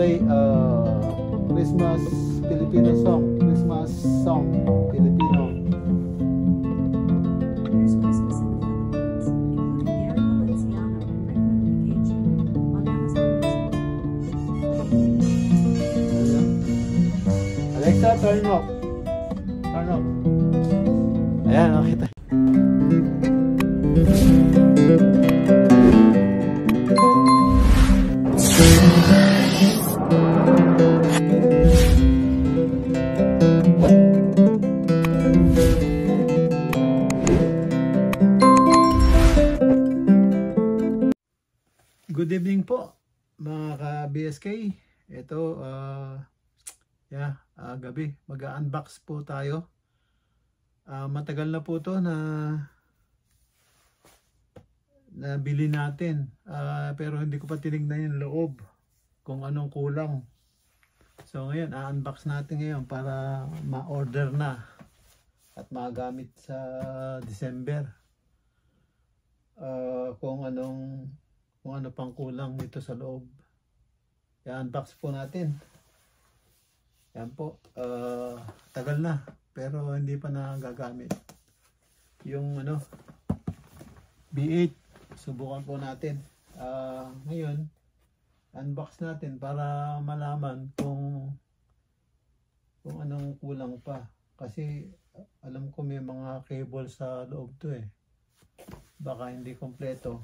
play Christmas Filipino song. Christmas song Filipino. There's Christmas in the Philippines, including Gary Valenciano and Rickman Riqueche on Amazon Music. Alexa, turn off. Turn off. Ayan, nakita. Good evening po mga ka-BSK. Ito gabi mag-unbox po tayo. Matagal na po to na nabili natin, pero hindi ko pa tinignan yung loob kung anong kulang. So ngayon unbox natin ngayon para ma-order na at magamit sa December. Kung ano pang kulang dito sa loob. I-unbox po natin. Yan po. Tagal na. Pero hindi pa nagagamit. Yung B8. Subukan po natin. Ngayon, unbox natin para malaman kung anong kulang pa. Kasi alam ko may mga cable sa loob to eh. Baka hindi kompleto.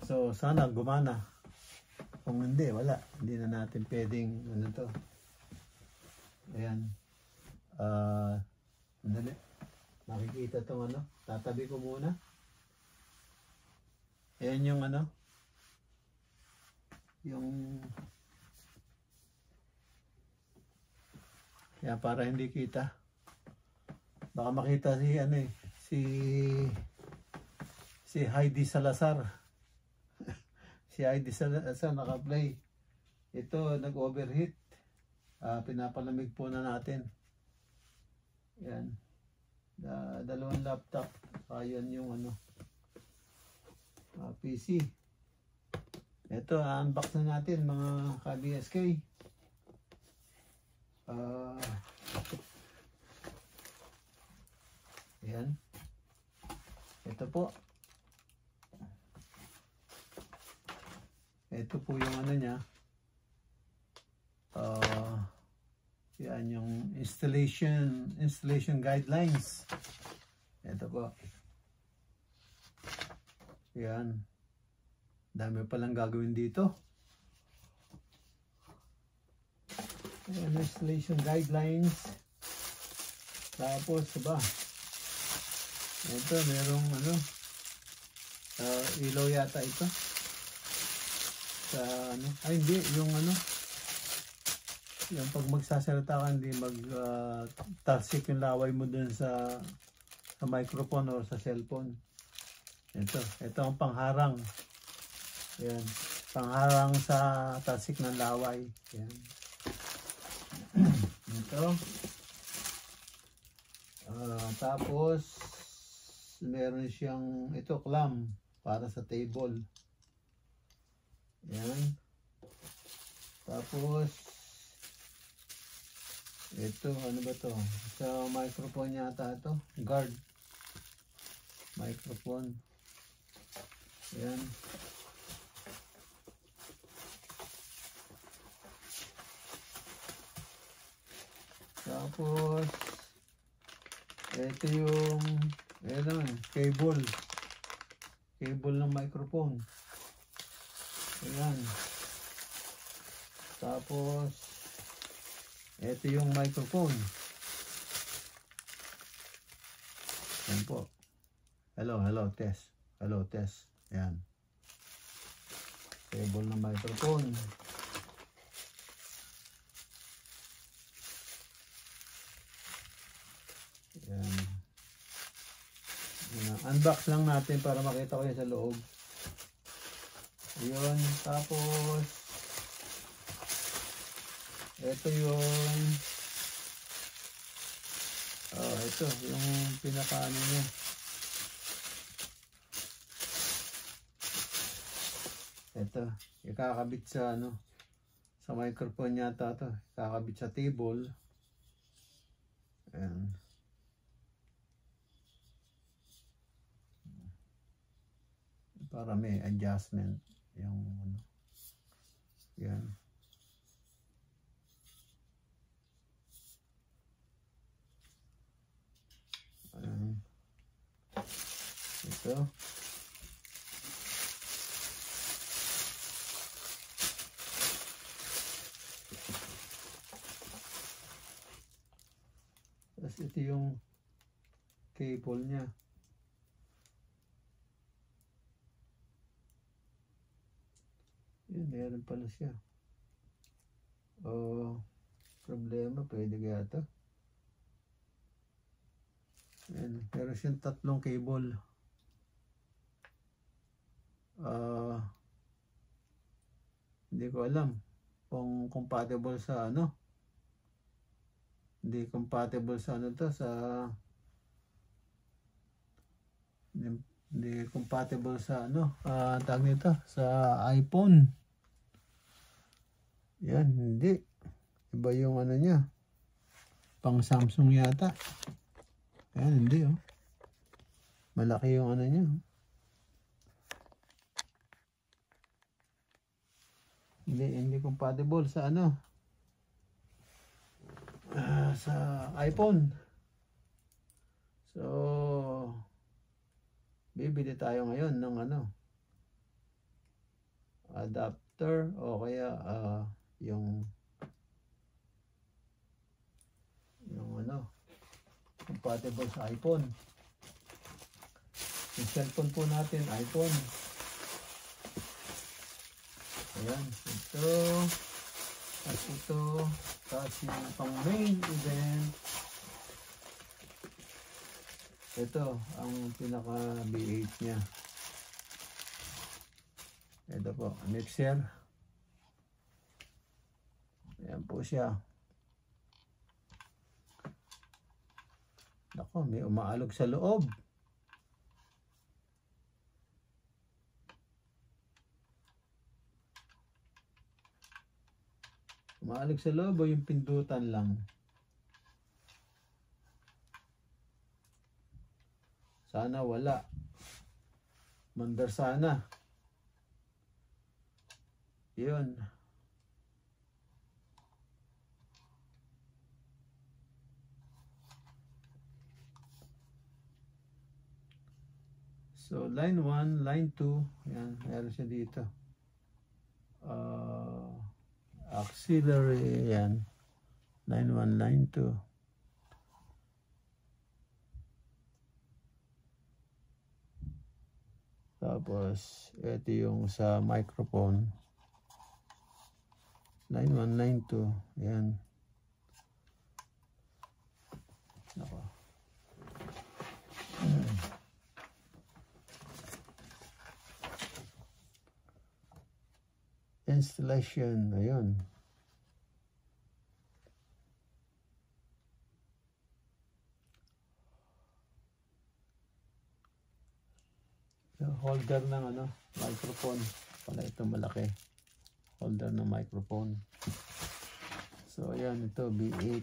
So sana gumana. Kung hindi, wala. Hindi na natin pwedeng to. Ayan. Andali. Makikita itong tatabi ko muna. Ayan yung yung kaya para hindi kita. Baka makita si Heidi Salazar. Si Heidi Salazar naka-play. Ito nag-overheat. Pinapalamig po na natin. Yan. Dalawang laptop. Ayan yung PC. Ito unbox na natin mga ka-BSK. Ayan. Ito po. Ito po yung niya. Yan yung installation guidelines. Ito po. Yan. Dami palang gagawin dito. Yan, installation guidelines. Tapos ito merong ilaw yata ito. Ay hindi, yung pag magsasalita ka hindi talsik yung laway mo dun sa microphone or sa cellphone. Ito ang pangharang. Ayan, pangharang sa talsik ng laway. Ayan. Ito. Tapos meron siyang clamp para sa table. Yan. Tapos ito, ano ba to? Sa microphone yata ito. Guard. Microphone. Yan. Tapos ito yung cable. Cable ng microphone. Ayan. Tapos ito yung microphone. Ayan po. Hello, test. Hello, test. Ayan. Cable ng microphone. Ayan. Unbox lang natin para makita ko yan sa loob. Yun, tapos ito yung ito yung pinakaano niya. Ito, ikakabit sa Sa microphone yata to. Kakabit sa table. Ayan. Para may adjustment. Yung ano. Yan. Ayan. Ito. Tapos ito yung cable niya. Yun, meron pala siya. Problema, pwede kaya ito. Ayan, meron siyang tatlong cable. Hindi ko alam kung compatible sa ano. Hindi compatible sa ano to, sa hindi compatible sa ano, tawag nito, sa iPhone. Yan, hindi. Iba yung ano niya. Pang Samsung yata. Ayan, hindi oh. Malaki yung ano niya. Hindi compatible sa ano. Sa iPhone. So, bibili tayo ngayon ng ano, adapter o kaya yung ano, compatible sa iPhone. Yung cellphone po natin, iPhone. Ayan, ito. At ito. Tapos yung pang main event. Ito, ang pinaka B8 niya. Ito po, mixer. Ayan po siya. Nako, may umaalog sa loob. Umaalog sa loob o yung pindutan lang? Sana wala. Mandar sana. Yun. So, line 1, line 2. Yan, meron siya dito. Auxiliary, yan. Line 1, line 2. Tapos, ito yung sa microphone. Line 1, line 2. Yan. Ako. Installation. Ayun. Holder ng ano, microphone. Pala ito malaki. Holder ng microphone. So ayan, ito B8.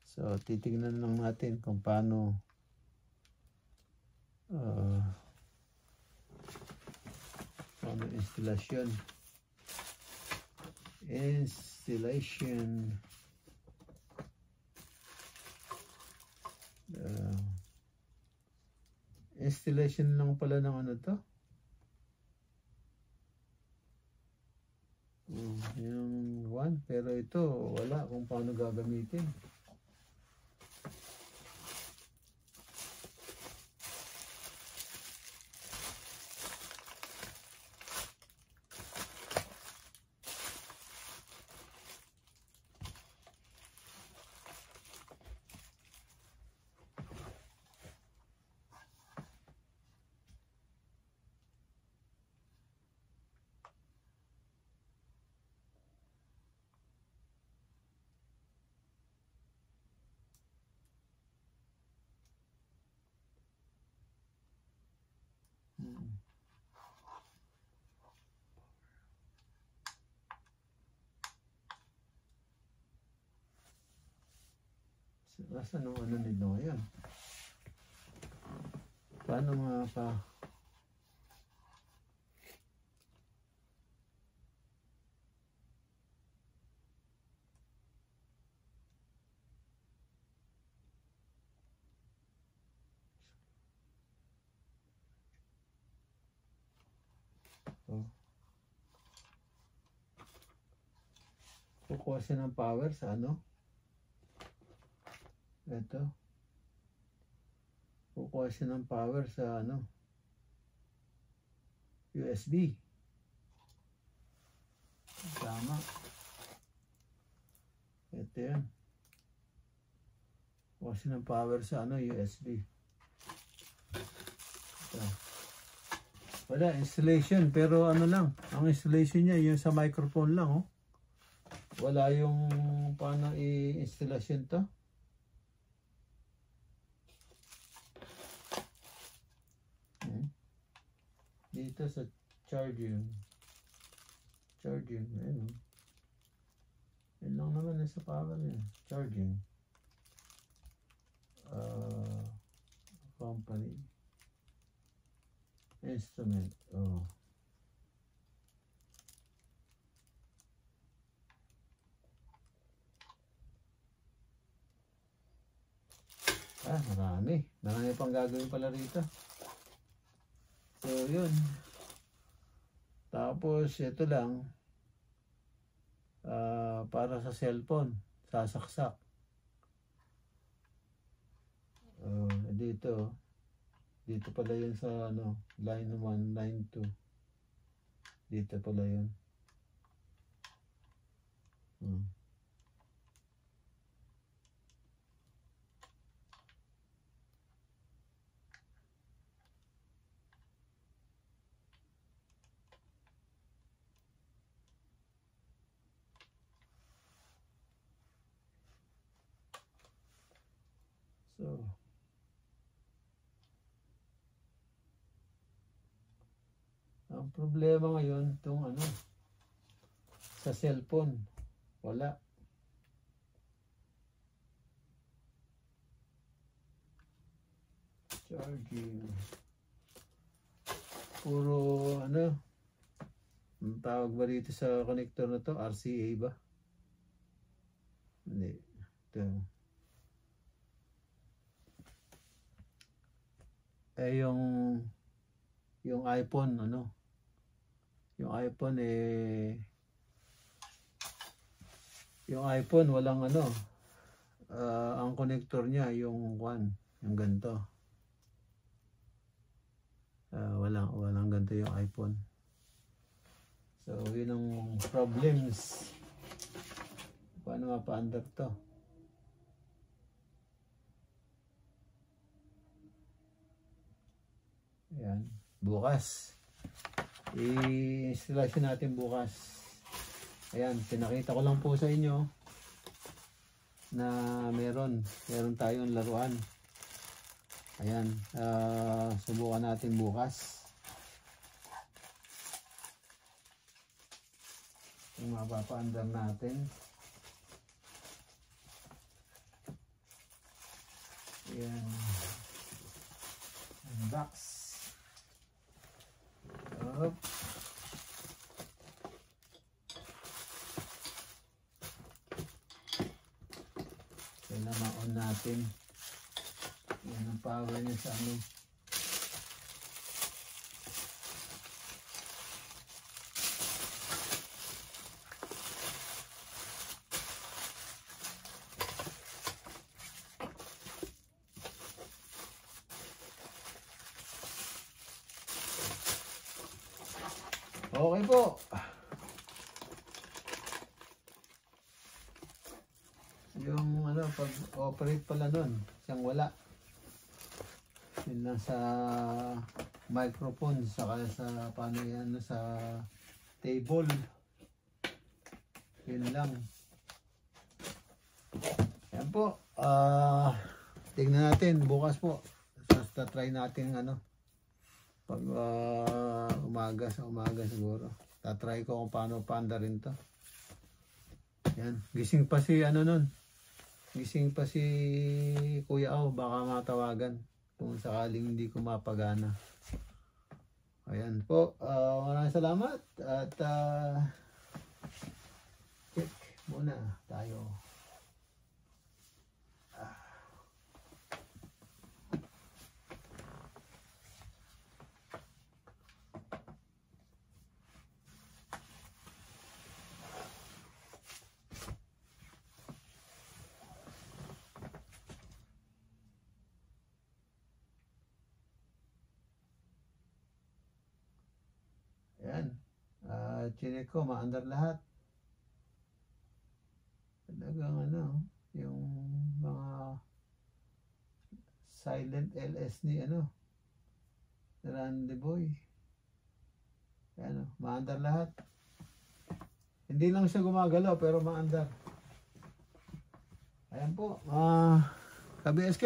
So titignan lang natin kung paano installation. Installation lang pala ng ano to. Yung one, pero ito wala kung paano gagamitin. Basta nung ano nito ngayon. Paano mga pa... Oh. Kukuha siya ng power sa ano? Ito. Kukuha siya ng power sa ano? USB. Tama. Ito yan. Kukuha siya ng power sa ano? USB. Ito. Wala, installation. Pero ano lang. Ang installation niya, yung sa microphone lang, oh. Wala yung paano i-installation to. Dito sa charging. Ayun. Yun lang naman nasa power niya. Charging. Company. Instrument. Oh. Marami. Marami pang gagawin pala rito. So, yun. Tapos, ito lang. Para sa cellphone. Sasaksak. Dito. Dito pala yun sa ano, line 1, line 2. Dito pala yun. So, ang problema ngayon, itong ano, sa cellphone, wala. Charging. Puro ano, ang tawag ba dito sa connector na to? RCA ba? Hindi. Ito. Yung iPhone, ano? Yung iPhone yung iPhone walang ano, ang connector niya yung yung ganito. Walang ganito yung iPhone. So, yun ang problems. Paano mapa-under to? Ayan. Bukas. I-installation natin bukas. Ayan. Pinakita ko lang po sa inyo na meron tayong laruan. Ayan. Subukan natin bukas. Kung mapapa-under natin. Ayan. Box. Up. Kailangan ma-on natin. Yan ang power niya sa amin. Okay po. Yung ano, pag-operate pala nun, siyang wala. Yun lang sa microphone, saka sa paano yan, sa table. Yun lang. Yan po. Tingnan natin bukas po. So, try natin ano. Pag umaga siguro. Tatry ko kung paano paanda rin to. Yan. Gising pa si ano nun. gising pa si Kuya Au, baka matawagan kung sakaling hindi ko mapagana. Ayan po, maraming salamat at check muna tayo. Ayan. Chinek ko, maandar lahat. Talagang ano, yung mga silent LS ni Randy Boy. Ayan, maandar lahat. Hindi lang siya gumagalaw pero maandar. Ayan po. Ka-BSK,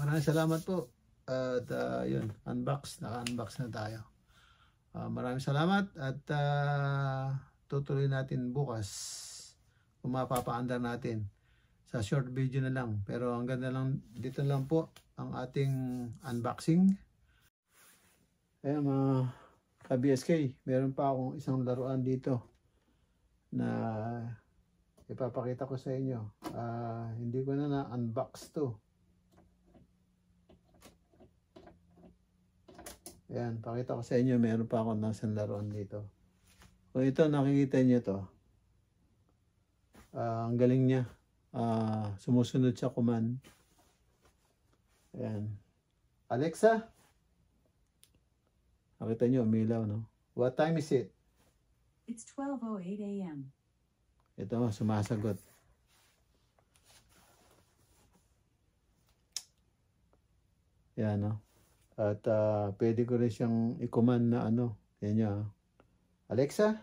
maraming salamat po. At yun, naka-unbox na tayo. Maraming salamat at tutuloy natin bukas kung mapapaandar natin sa short video na lang, pero ang ganda lang dito lang po ang ating unboxing. Ayan mga ka-BSK, meron pa akong isang laruan dito na ipapakita ko sa inyo. Hindi ko na unbox to. Ayan, pakita ko sa inyo, meron pa ako nasang laruan dito. Kung ito, nakikita nyo to. Ang galing niya. Sumusunod sa command. Ayan. Alexa? Nakita nyo, umilaw, no? What time is it? It's 12:08 a.m. Ito, sumasagot. Ayan, no? At pwede ko rin siyang i-command na yan niya. Alexa,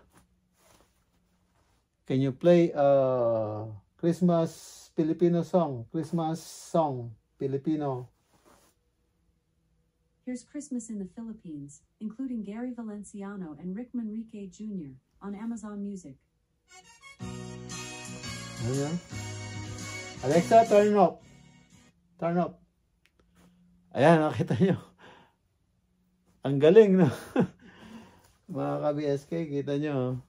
can you play Christmas Filipino song? Christmas song, Filipino. Here's Christmas in the Philippines, including Gary Valenciano and Rick Manrique Jr. on Amazon Music. Ayan. Alexa, turn up. Turn up. Ayan, nakita nyo. Ang galing, no? Mga ka-BSK, kita nyo.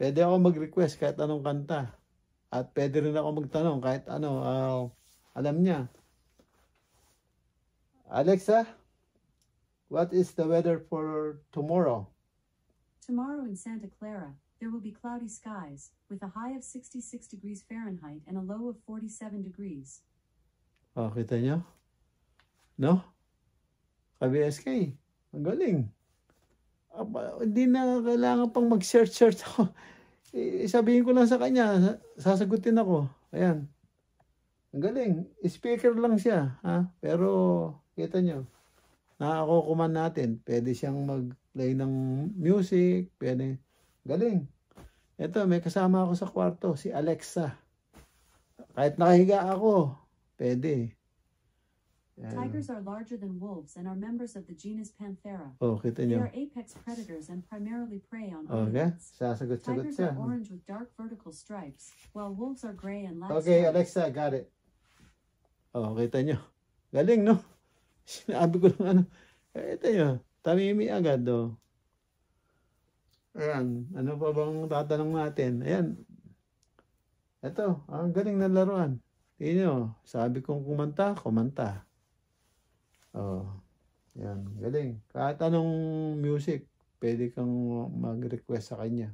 Pwede ako mag-request kahit anong kanta. At pwede rin ako magtanong kahit alam niya. Alexa, what is the weather for tomorrow? Tomorrow in Santa Clara, there will be cloudy skies, with a high of 66 degrees Fahrenheit and a low of 47 degrees. Kita nyo? No? Ka-BSK, ang galing. Hindi na kailangan pang mag-search ako. Sabihin ko lang sa kanya, sasagutin ako. Ayan. Ang galing. Speaker lang siya. Pero, kita nyo, nakakukuman natin. Pwede siyang mag-play ng music. Pwede. Galing. Ito, may kasama ako sa kwarto, si Alexa. Kahit nakahiga ako, pwede. Tigers are larger than wolves and are members of the genus Panthera. Kita They nyo. are apex predators and primarily prey on Okay. rodents. Sasagot-sagot Tigers siya. are orange with dark vertical stripes, while wolves are gray and light Okay, stripes. Alexa, got it. Kita nyo. Galing, no? Sinabi ko lang Ito nyo. Tamimi agad, Ayan. Ano pa bang tatanong natin? Ayan. Ito. Ang galing na laruan. Tingnan nyo. Sabi kong kumanta. Ayan. Galing. Kahit anong music, pwede kang mag-request sa kanya.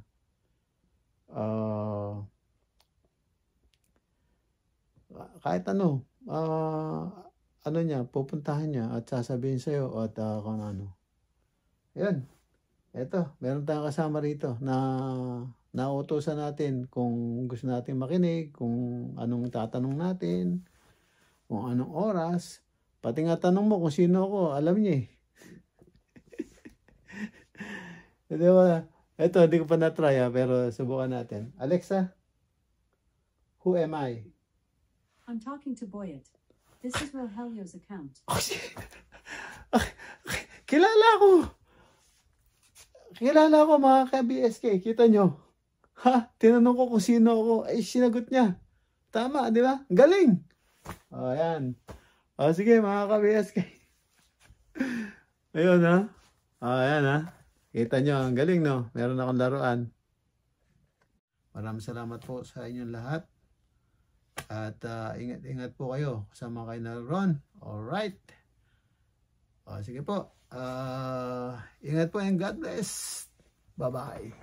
Kahit niya, pupuntahan niya at sasabihin sa'yo at kung ano. Ayan. Ito, meron tayong kasama rito na nauutosan natin kung gusto natin makinig, kung anong tatanong natin, kung anong oras. Pati nga tanong mo kung sino ako, alam niya Diba? Ito, hindi ko pa na-try pero subukan natin. Alexa, who am I? I'm talking to Boyet. This is Rogelio's account. Kilala ko mga ka-BSK. Kita nyo? Tinanong ko kung sino ako. Ay, sinagot niya. Tama, di ba? Galing! O, yan. O, sige, mga ka-BSK. Ayun, ha? O, yan, ha? Kita nyo, ang galing, no? Meron akong laruan. Maraming salamat po sa inyong lahat. At ingat-ingat po kayo kasama kayo na Ron. Alright. O, sige po. Ingat po and God bless. Bye-bye.